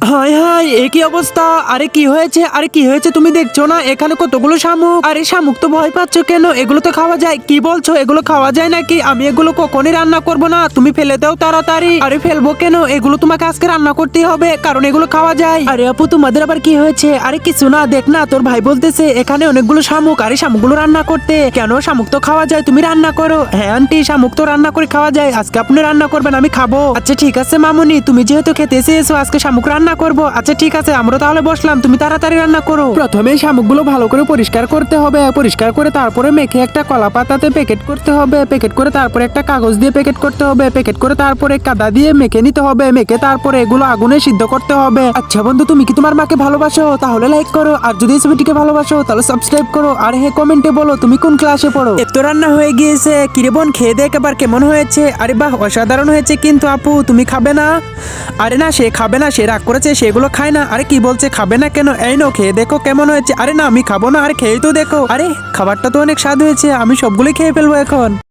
High high, একই অবস্থা। আরে কি হয়েছে? আরে কি হয়েছে তুমি দেখছো না এখানে কতগুলো শামুক? আরে শামুক তো ভয় পাচ্ছ কেন? এগুলো তো খাওয়া যায়। কি বলছো এগুলো খাওয়া যায় নাকি? আমি এগুলো কখনই রান্না করব না, তুমি ফেলে দাও তাড়াতাড়ি। আরে ফেলবো কেন? এগুলো তোমাকে আজকে রান্না করতেই হবে, কারণ এগুলো খাওয়া যায়। আরে আপু তোমাদের আবার কি হয়েছে? আরে কিছু না, দেখ না তোর ভাই বলতেছে এখানে অনেকগুলো শামুক, আরে শামুকগুলো রান্না করতে। কেন? শামুক তো খাওয়া যায়, তুমি রান্না করো। হ্যাঁ আন্টি, শামুক তো রান্না করে খাওয়া যায়, আজকে আপনি রান্না করবেন, আমি খাবো। আচ্ছা ঠিক আছে মামুনি, তুমি যেহেতু খেতে এসেছো আজকে শামুক রান্না করবো। আচ্ছা ঠিক আছে, আমরা তাহলে বসলাম, তুমি তাড়াতাড়ি রান্না করো। প্রথমে শামুকগুলো ভালো করে পরিষ্কার করতে হবে, পরিষ্কার করে তারপরে মেখে একটা কলা পাতাতে প্যাকেট করতে হবে, প্যাকেট করে তারপরে একটা কাগজ দিয়ে প্যাকেট করতে হবে, প্যাকেট করে তারপরে কাদা দিয়ে মেখে নিতে হবে, মেখে তারপরে এগুলো আগুনে সিদ্ধ করতে হবে। আচ্ছা বন্ধু, তুমি কি তোমার মাকে ভালোবাসো? তাহলে লাইক করো, আর যদি এই ছবিটিকে ভালোবাসো তাহলে সাবস্ক্রাইব করো, আর হ্যাঁ কমেন্টে বলো তুমি কোন ক্লাসে পড়ো। এত রান্না হয়ে গিয়েছে, কিরে বোন খেয়ে দেখ এবার কেমন হয়েছে? আরে বাহ, অসাধারণ হয়েছে। কিন্তু আপু তুমি খাবে না? আরে না, সে খাবে না, সে রাগ করেছে, সেগুলো খায় না। আরে কি বলছে খাবে না কেন? এই নো খেয়ে দেখো কেমন হয়েছে। আরে না আমি খাবো না, আরে খেয়ে তো দেখো। আরে খাবারটা তো অনেক স্বাদ হয়েছে, আমি সবগুলোই খেয়ে ফেলবো এখন।